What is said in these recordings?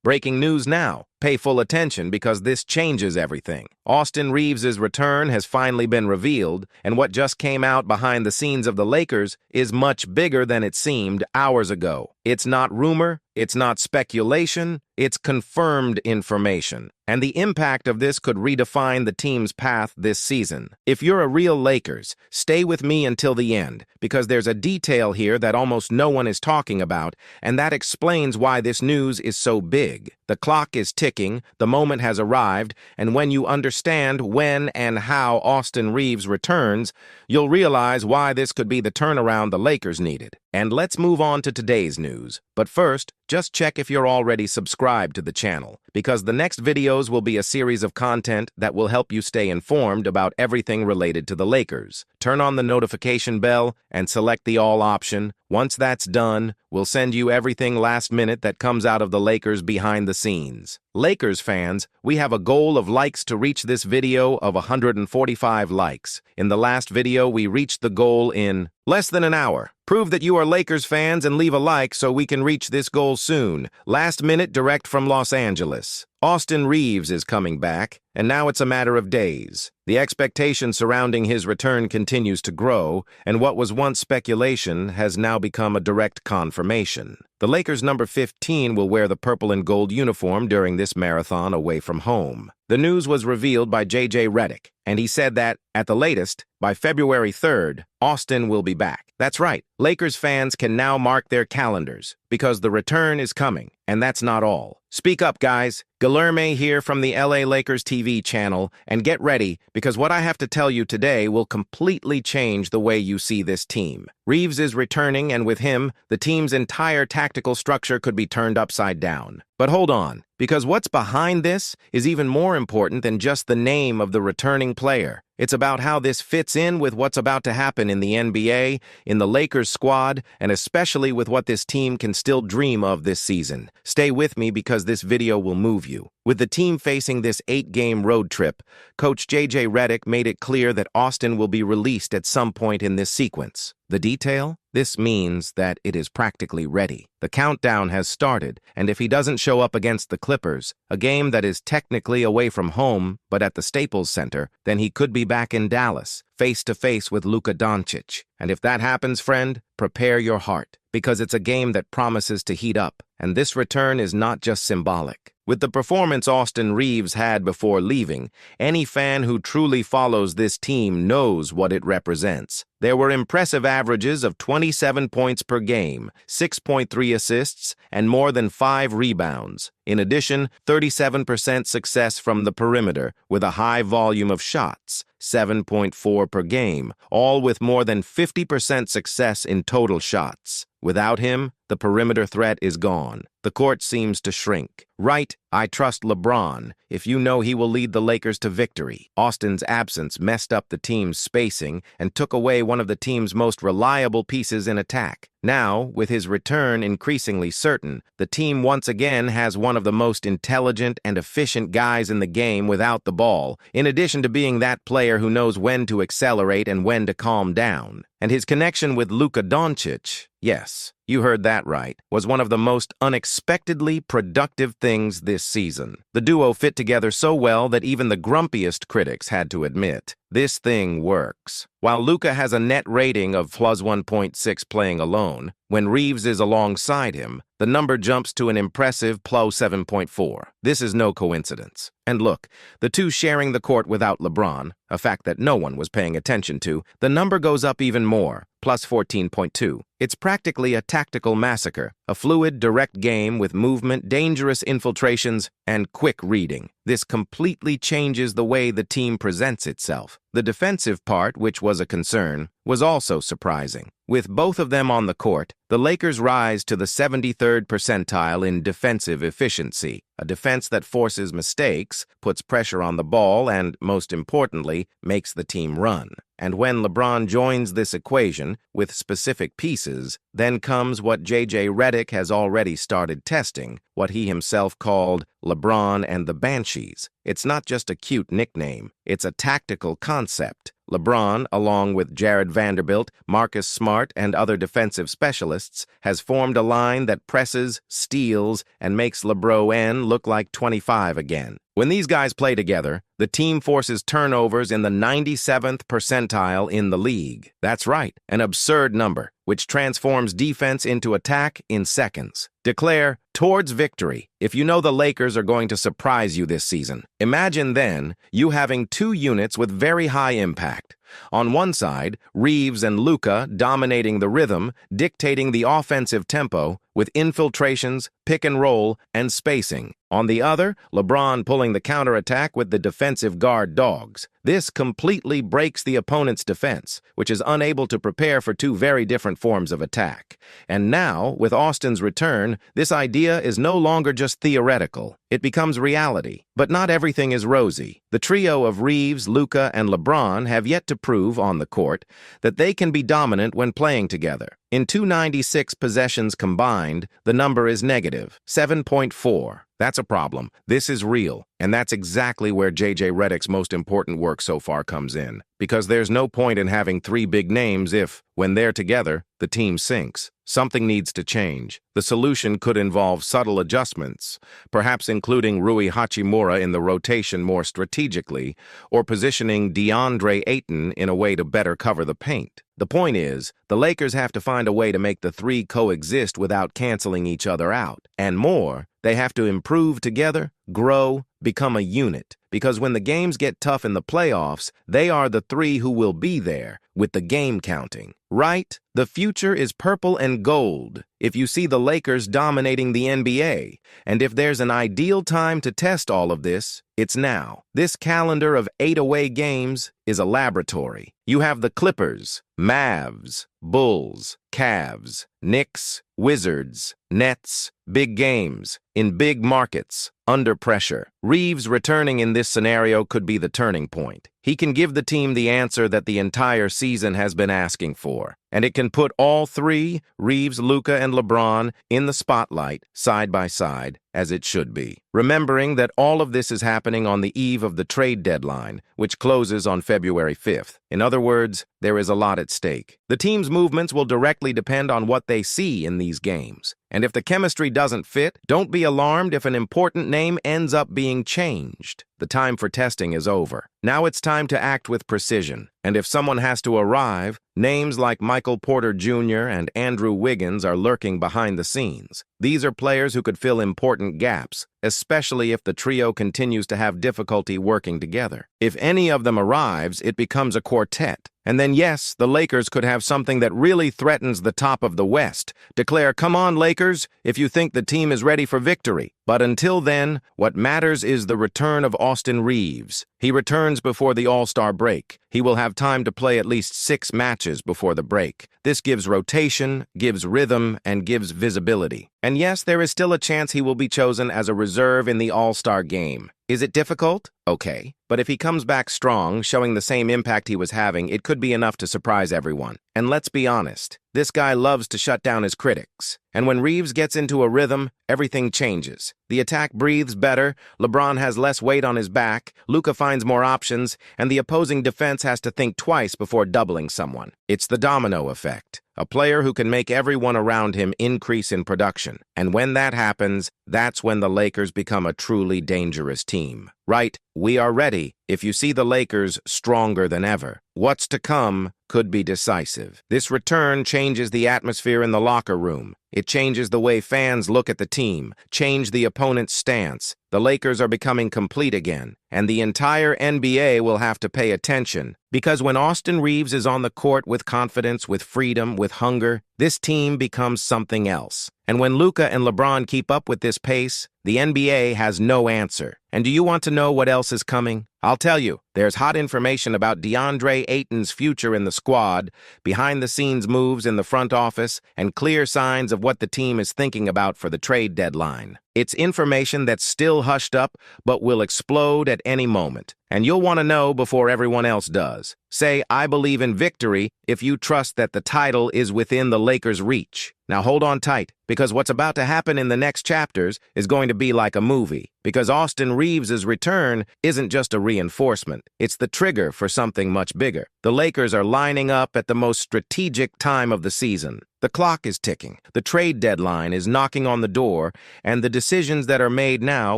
Breaking news now. Pay full attention because this changes everything. Austin Reeves' return has finally been revealed, and what just came out behind the scenes of the Lakers is much bigger than it seemed hours ago. It's not rumor, it's not speculation, it's confirmed information. And the impact of this could redefine the team's path this season. If you're a real Lakers, stay with me until the end, because there's a detail here that almost no one is talking about, and that explains why this news is so big. The clock is ticking, the moment has arrived, and when you understand when and how Austin Reeves returns, you'll realize why this could be the turnaround the Lakers needed. And let's move on to today's news. But first, just check if you're already subscribed to the channel, because the next videos will be a series of content that will help you stay informed about everything related to the Lakers. Turn on the notification bell and select the all option. Once that's done, we'll send you everything last minute that comes out of the Lakers behind the scenes. Lakers fans, we have a goal of likes to reach this video of 145 likes. In the last video, we reached the goal in less than an hour. Prove that you are Lakers fans and leave a like so we can reach this goal soon. Last minute direct from Los Angeles. Austin Reeves is coming back, and now it's a matter of days. The expectation surrounding his return continues to grow, and what was once speculation has now become a direct confirmation. The Lakers' number 15 will wear the purple and gold uniform during this marathon away from home. The news was revealed by J.J. Redick, and he said that, at the latest, by February 3rd, Austin will be back. That's right, Lakers fans can now mark their calendars, because the return is coming, and that's not all. Speak up, guys. Guilherme here from the LA Lakers TV channel, and get ready, because what I have to tell you today will completely change the way you see this team. Reeves is returning, and with him, the team's entire tactical structure could be turned upside down. But hold on, because what's behind this is even more important than just the name of the returning player. It's about how this fits in with what's about to happen in the NBA, in the Lakers squad, and especially with what this team can still dream of this season. Stay with me because this video will move you. With the team facing this 8-game road trip, Coach J.J. Redick made it clear that Austin will be released at some point in this sequence. The detail? This means that it is practically ready. The countdown has started, and if he doesn't show up against the Clippers, a game that is technically away from home, but at the Staples Center, then he could be back in Dallas, face-to-face with Luka Doncic. And if that happens, friend, prepare your heart, because it's a game that promises to heat up, and this return is not just symbolic. With the performance Austin Reeves had before leaving, any fan who truly follows this team knows what it represents. There were impressive averages of 27 points per game, 6.3 assists, and more than 5 rebounds. In addition, 37% success from the perimeter, with a high volume of shots, 7.4 per game, all with more than 50% success in total shots. Without him, the perimeter threat is gone. The court seems to shrink. Right, I trust LeBron, if you know he will lead the Lakers to victory. Austin's absence messed up the team's spacing and took away one of the team's most reliable pieces in attack. Now, with his return increasingly certain, the team once again has one of the most intelligent and efficient guys in the game without the ball, in addition to being that player who knows when to accelerate and when to calm down. And his connection with Luka Doncic, yes, you heard that right, was one of the most unexpectedly productive things this season. The duo fit together so well that even the grumpiest critics had to admit, this thing works. While Luka has a net rating of plus 1.6 playing alone, when Reeves is alongside him, the number jumps to an impressive plus 7.4. This is no coincidence. And look, the two sharing the court without LeBron, a fact that no one was paying attention to, the number goes up even more, plus 14.2. It's practically a tactical massacre, a fluid, direct game with movement, dangerous infiltrations, and quick reading. This completely changes the way the team presents itself. The defensive part, which was a concern, was also surprising. With both of them on the court, the Lakers rise to the 73rd percentile in defensive efficiency, a defense that forces mistakes, puts pressure on the ball, and, most importantly, makes the team run. And when LeBron joins this equation with specific pieces, then comes what J.J. Redick has already started testing, what he himself called LeBron and the Banshees. It's not just a cute nickname, it's a tactical concept. LeBron, along with Jared Vanderbilt, Marcus Smart, and other defensive specialists, has formed a line that presses, steals, and makes LeBron look like 25 again. When these guys play together, the team forces turnovers in the 97th percentile in the league. That's right, an absurd number, which transforms defense into attack in seconds. Declare towards victory if you know the Lakers are going to surprise you this season. Imagine then you having two units with very high impact. On one side, Reeves and Luka dominating the rhythm, dictating the offensive tempo with infiltrations, pick and roll, and spacing. On the other, LeBron pulling the counterattack with the defensive guard dogs. This completely breaks the opponent's defense, which is unable to prepare for two very different forms of attack. And now, with Austin's return, this idea is no longer just theoretical. It becomes reality. But not everything is rosy. The trio of Reeves, Luka, and LeBron have yet to prove on the court that they can be dominant when playing together. In 296 possessions combined, the number is negative, 7.4. That's a problem. This is real. And that's exactly where J.J. Redick's most important work so far comes in. Because there's no point in having three big names if, when they're together, the team sinks. Something needs to change. The solution could involve subtle adjustments, perhaps including Rui Hachimura in the rotation more strategically, or positioning DeAndre Ayton in a way to better cover the paint. The point is, the Lakers have to find a way to make the three coexist without canceling each other out. And more, they have to improve together, grow, become a unit. Because when the games get tough in the playoffs, they are the three who will be there, with the game counting. Right? The future is purple and gold if you see the Lakers dominating the NBA. And if there's an ideal time to test all of this, it's now. This calendar of 8 away games is a laboratory. You have the Clippers, Mavs, Bulls, Cavs, Knicks, Wizards, Nets, big games, in big markets, under pressure. Reeves returning in this scenario could be the turning point. He can give the team the answer that the entire season has been asking for. And it can put all three, Reeves, Luka, and LeBron, in the spotlight, side by side, as it should be. Remembering that all of this is happening on the eve of the trade deadline, which closes on February 5th. In other words, there is a lot at stake. The team's movements will directly depend on what they see in these games. And if the chemistry doesn't fit, don't be alarmed if an important name ends up being changed. The time for testing is over. Now it's time to act with precision. And if someone has to arrive, names like Michael Porter Jr. and Andrew Wiggins are lurking behind the scenes. These are players who could fill important gaps, especially if the trio continues to have difficulty working together. If any of them arrives, it becomes a quartet. And then yes, the Lakers could have something that really threatens the top of the West. Declare, come on, Lakers, if you think the team is ready for victory. But until then, what matters is the return of Austin Reeves. He returns before the All-Star break. He will have time to play at least 6 matches before the break. This gives rotation, gives rhythm, and gives visibility. And yes, there is still a chance he will be chosen as a reserve in the All-Star game. Is it difficult? Okay. But if he comes back strong, showing the same impact he was having, it could be enough to surprise everyone. And let's be honest, this guy loves to shut down his critics. And when Reeves gets into a rhythm, everything changes. The attack breathes better, LeBron has less weight on his back, Luka finds more options, and the opposing defense has to think twice before doubling someone. It's the domino effect. A player who can make everyone around him increase in production. And when that happens, that's when the Lakers become a truly dangerous team. Right, we are ready. If you see the Lakers stronger than ever, what's to come could be decisive. This return changes the atmosphere in the locker room. It changes the way fans look at the team, change the opponent's stance. The Lakers are becoming complete again, and the entire NBA will have to pay attention. Because when Austin Reeves is on the court with confidence, with freedom, with hunger, this team becomes something else. And when Luka and LeBron keep up with this pace, the NBA has no answer. And do you want to know what else is coming? I'll tell you, there's hot information about DeAndre Ayton's future in the squad, behind-the-scenes moves in the front office, and clear signs of what the team is thinking about for the trade deadline. It's information that's still hushed up, but will explode at any moment. And you'll want to know before everyone else does. Say, I believe in victory if you trust that the title is within the Lakers' reach. Now hold on tight, because what's about to happen in the next chapters is going to be like a movie. Because Austin Reeves' return isn't just a reinforcement, it's the trigger for something much bigger. The Lakers are lining up at the most strategic time of the season. The clock is ticking, the trade deadline is knocking on the door, and the decisions that are made now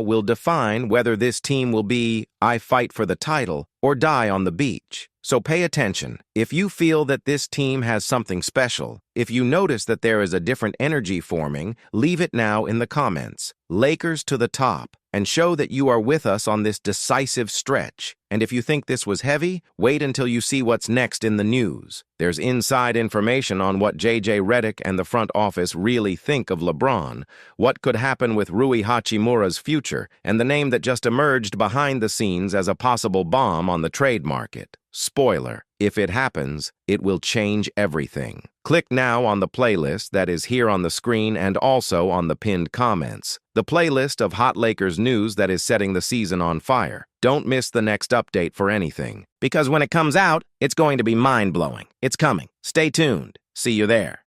will define whether this team will be, I fight for the title, or die on the beach. So pay attention. If you feel that this team has something special, if you notice that there is a different energy forming, leave it now in the comments. Lakers to the top, and show that you are with us on this decisive stretch. And if you think this was heavy, wait until you see what's next in the news. There's inside information on what J.J. Redick and the front office really think of LeBron, what could happen with Rui Hachimura's future, and the name that just emerged behind the scenes as a possible bomb on the trade market. Spoiler, if it happens, it will change everything. Click now on the playlist that is here on the screen and also on the pinned comments. The playlist of hot Lakers news that is setting the season on fire. Don't miss the next update for anything, because when it comes out, it's going to be mind-blowing. It's coming. Stay tuned. See you there.